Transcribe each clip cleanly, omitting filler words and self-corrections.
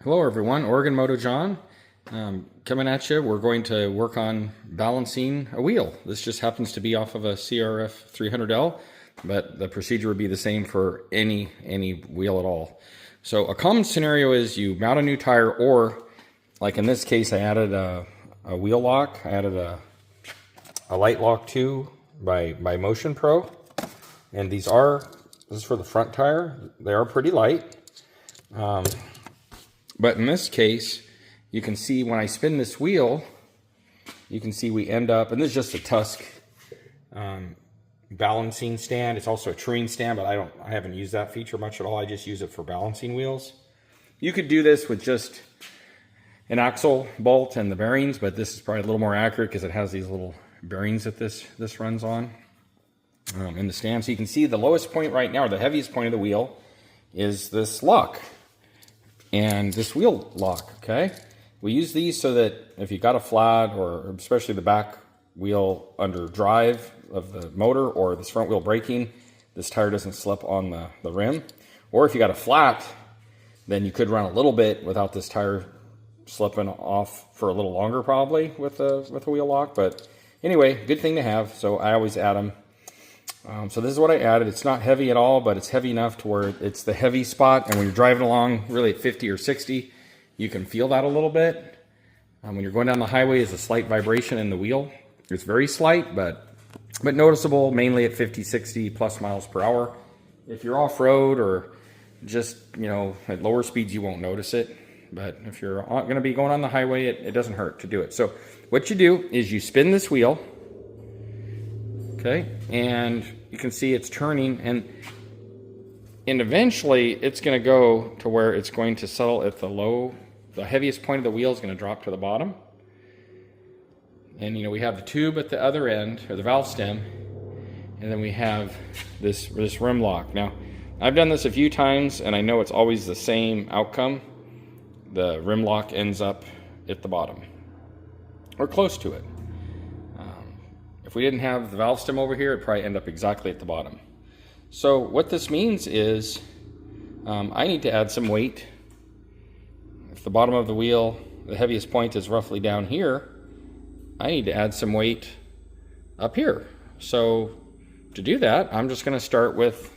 Hello everyone, Oregon Moto John coming at you. We're going to work on balancing a wheel. This just happens to be off of a CRF 300L, but the procedure would be the same for any wheel at all. So a common scenario is you mount a new tire, or like in this case I added a wheel lock. I added a light lock 2 by Motion Pro, and this is for the front tire. They are pretty light. But in this case, you can see when I spin this wheel, you can see we end up, and this is just a Tusk balancing stand. It's also a truing stand, but I haven't used that feature much at all. I just use it for balancing wheels. You could do this with just an axle bolt and the bearings, but this is probably a little more accurate because it has these little bearings that this runs on in the stand. So you can see the lowest point right now, or the heaviest point of the wheel, is this lock. And this wheel lock, okay? We use these so that if you got a flat, or especially the back wheel under drive of the motor, or this front wheel braking, this tire doesn't slip on the rim. Or if you got a flat, then you could run a little bit without this tire slipping off for a little longer probably with a wheel lock. But anyway, good thing to have, so I always add them. So this is what I added. It's not heavy at all, but it's heavy enough to where it's the heavy spot, and when you're driving along really at 50 or 60, you can feel that a little bit. When you're going down the highway, there's a slight vibration in the wheel. It's very slight, but noticeable, mainly at 50, 60 plus miles per hour. If you're off-road or just, at lower speeds, you won't notice it. But if you're going to be going on the highway, it doesn't hurt to do it. So what you do is you spin this wheel, okay, and you can see it's turning, and eventually it's going to go to where it's going to settle at the heaviest point of the wheel is going to drop to the bottom. And we have the tube at the other end, or the valve stem, and then we have this rim lock. Now, I've done this a few times, and I know it's always the same outcome. The rim lock ends up at the bottom, or close to it. If we didn't have the valve stem over here, it'd probably end up exactly at the bottom. So what this means is I need to add some weight. If the bottom of the wheel, the heaviest point is roughly down here, I need to add some weight up here. So to do that, I'm just going to start with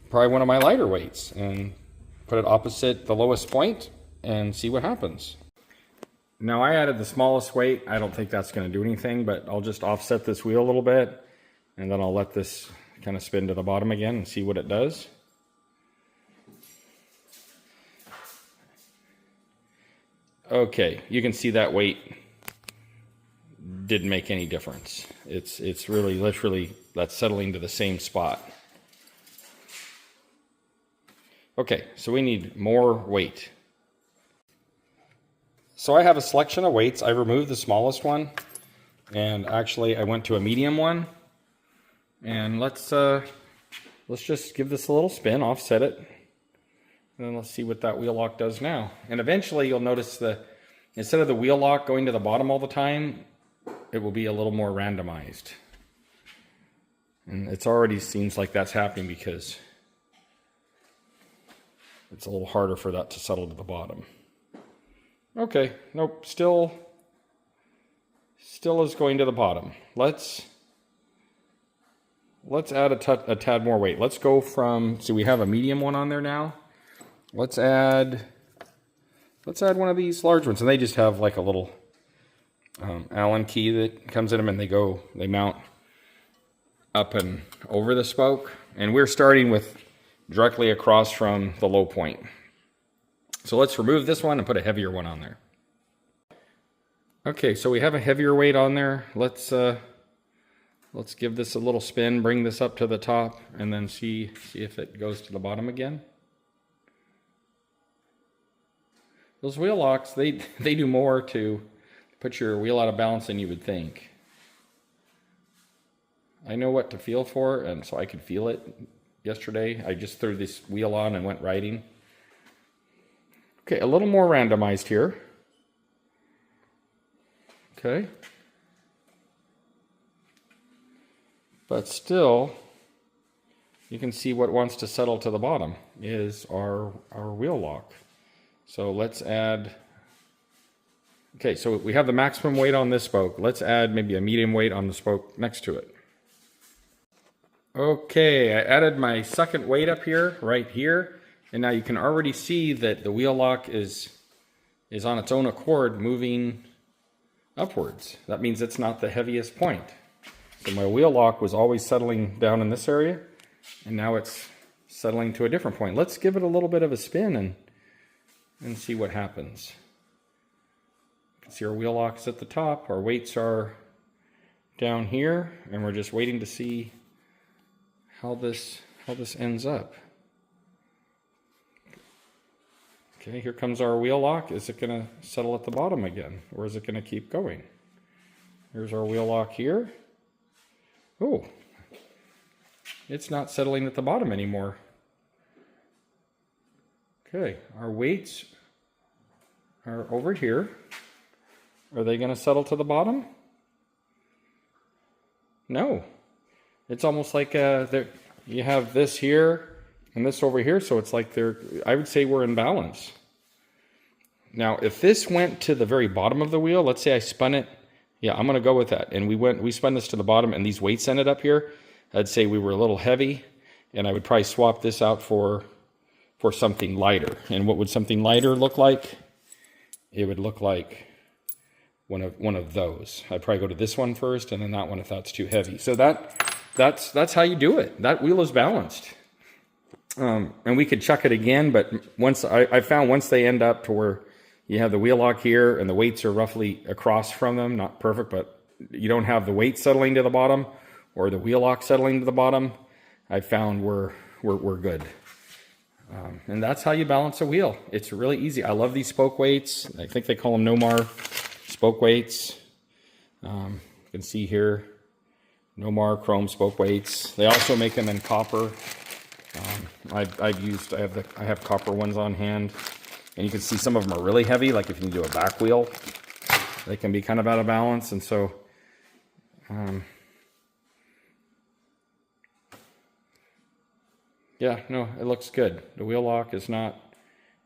probably one of my lighter weights and put it opposite the lowest point and see what happens. Now I added the smallest weight. I don't think that's going to do anything, but I'll just offset this wheel a little bit, and then I'll let this kind of spin to the bottom again and see what it does. Okay, you can see that weight didn't make any difference. It's really literally that's settling to the same spot. Okay, so we need more weight. So I have a selection of weights. I removed the smallest one, and actually I went to a medium one. And let's just give this a little spin, offset it, and then let's see what that wheel lock does now. And eventually you'll notice instead of the wheel lock going to the bottom all the time, it will be a little more randomized. And it already seems like that's happening because it's a little harder for that to settle to the bottom. Okay, nope, still is going to the bottom. Let's add a tad more weight. Let's go from, see, we have a medium one on there now. Let's add one of these large ones, and they just have like a little Allen key that comes in them, and they mount up and over the spoke. And we're starting with directly across from the low point. So let's remove this one and put a heavier one on there. Okay, so we have a heavier weight on there. Let's give this a little spin, bring this up to the top, and then see if it goes to the bottom again. Those wheel locks, they do more to put your wheel out of balance than you would think. I know what to feel for, and so I could feel it yesterday. I just threw this wheel on and went riding. Okay, a little more randomized here. Okay. But still, you can see what wants to settle to the bottom is our wheel lock. So let's add, okay, so we have the maximum weight on this spoke. Let's add maybe a medium weight on the spoke next to it. Okay, I added my second weight up here, right here. And now you can already see that the wheel lock is on its own accord moving upwards. That means it's not the heaviest point. So my wheel lock was always settling down in this area, and now it's settling to a different point. Let's give it a little bit of a spin and see what happens. You can see our wheel lock is at the top, our weights are down here, and we're just waiting to see how this ends up. Okay, here comes our wheel lock. Is it going to settle at the bottom again, or is it going to keep going? Here's our wheel lock here. Oh, it's not settling at the bottom anymore. Okay, our weights are over here. Are they going to settle to the bottom? No. It's almost like you have this here and this over here, so it's like I would say we're in balance. Now, if this went to the very bottom of the wheel, let's say I spun it, yeah, I'm going to go with that. And we spun this to the bottom, and these weights ended up here. I'd say we were a little heavy, and I would probably swap this out for something lighter. And what would something lighter look like? It would look like one of those. I'd probably go to this one first, and then that one if that's too heavy. So that's how you do it. That wheel is balanced. And we could chuck it again, but I found once they end up to where you have the wheel lock here and the weights are roughly across from them, not perfect, but you don't have the weight settling to the bottom or the wheel lock settling to the bottom, I found we're good. And that's how you balance a wheel. It's really easy. I love these spoke weights. I think they call them Nomar spoke weights. You can see here, Nomar chrome spoke weights. They also make them in copper. I have copper ones on hand, and you can see some of them are really heavy. Like if you do a back wheel, they can be kind of out of balance. And so, yeah, no, it looks good. The wheel lock is not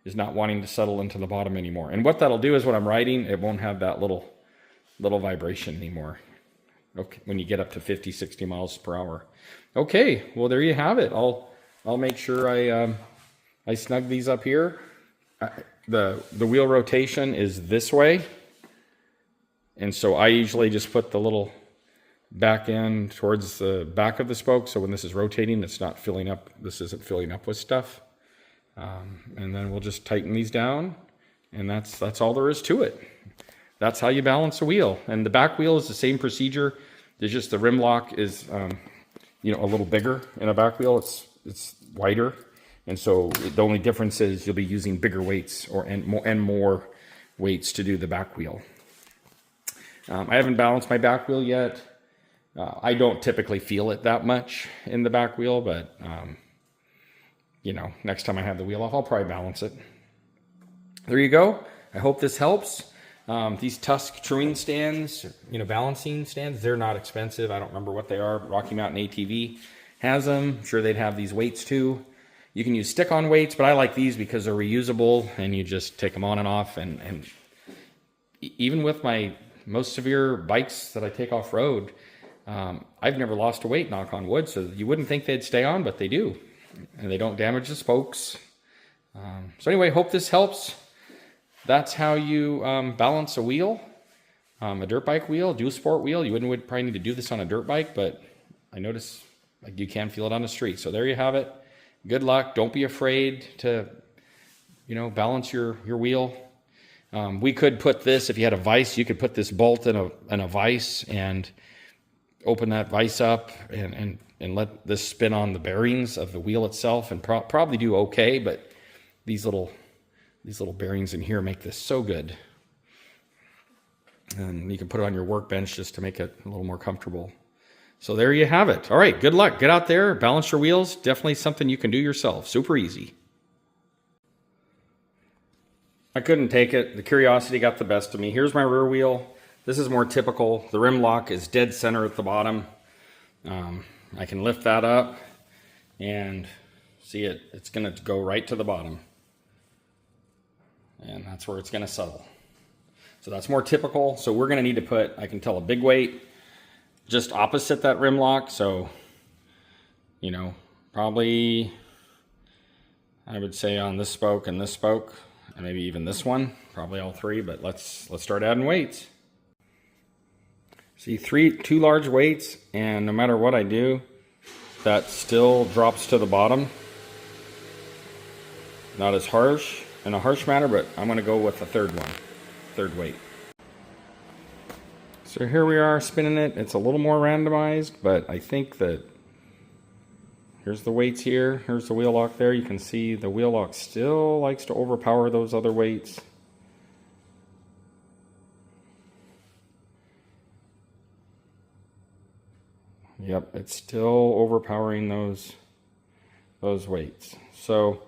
wanting to settle into the bottom anymore. And what that'll do is when I'm riding, it won't have that little vibration anymore. Okay, when you get up to 50, 60 miles per hour. Okay, well there you have it. I'll make sure I snug these up here. The wheel rotation is this way, and so I usually just put the little back end towards the back of the spoke, so when this is rotating, it's not filling up. This isn't filling up with stuff. And then we'll just tighten these down, and that's all there is to it. That's how you balance a wheel. And the back wheel is the same procedure. There's just the rim lock is a little bigger in a back wheel. It's wider, and so the only difference is you'll be using bigger weights and more weights to do the back wheel. I haven't balanced my back wheel yet. I don't typically feel it that much in the back wheel, but next time I have the wheel off, I'll probably balance it. There you go. I hope this helps. These Tusk truing stands, balancing stands, they're not expensive. I don't remember what they are. Rocky Mountain ATV has them. I'm sure they'd have these weights too. You can use stick-on weights, but I like these because they're reusable and you just take them on and off. And even with my most severe bikes that I take off-road, I've never lost a weight, knock on wood, so you wouldn't think they'd stay on, but they do. And they don't damage the spokes. So anyway, hope this helps. That's how you balance a wheel, a dirt bike wheel, dual sport wheel. You would probably need to do this on a dirt bike, but I notice you can feel it on the street. So there you have it. Good luck. Don't be afraid to, balance your wheel. We could put this, if you had a vise, you could put this bolt in a vise and open that vise up and let this spin on the bearings of the wheel itself and probably do okay, but these little bearings in here make this so good. And you can put it on your workbench just to make it a little more comfortable. So there you have it. All right, good luck. Get out there, balance your wheels. Definitely something you can do yourself. Super easy. I couldn't take it. The curiosity got the best of me. Here's my rear wheel. This is more typical. The rim lock is dead center at the bottom. I can lift that up and see it's going to go right to the bottom. and that's where it's going to settle. So that's more typical. So we're going to need to put, I can tell, a big weight just opposite that rim lock. So, you know, probably I would say on this spoke and this spoke, and maybe even this one, probably all three, but let's start adding weights. See, two large weights, and no matter what I do, that still drops to the bottom. Not as harsh in a harsh manner, but I'm going to go with the third weight. So here we are spinning it. It's a little more randomized, but I think that here's the weights here. Here's the wheel lock there. You can see the wheel lock still likes to overpower those other weights. Yep, it's still overpowering those weights. So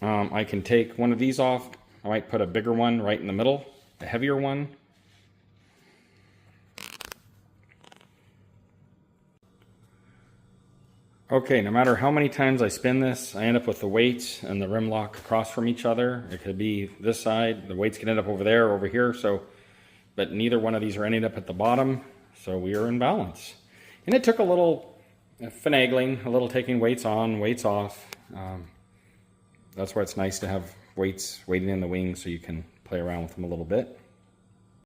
I can take one of these off. I might put a bigger one right in the middle, a heavier one. Okay, no matter how many times I spin this, I end up with the weights and the rim lock across from each other. It could be this side, the weights can end up over there, over here, but neither one of these are ending up at the bottom, so we are in balance. And it took a little finagling, a little taking weights on, weights off. That's why it's nice to have weights waiting in the wings so you can play around with them a little bit.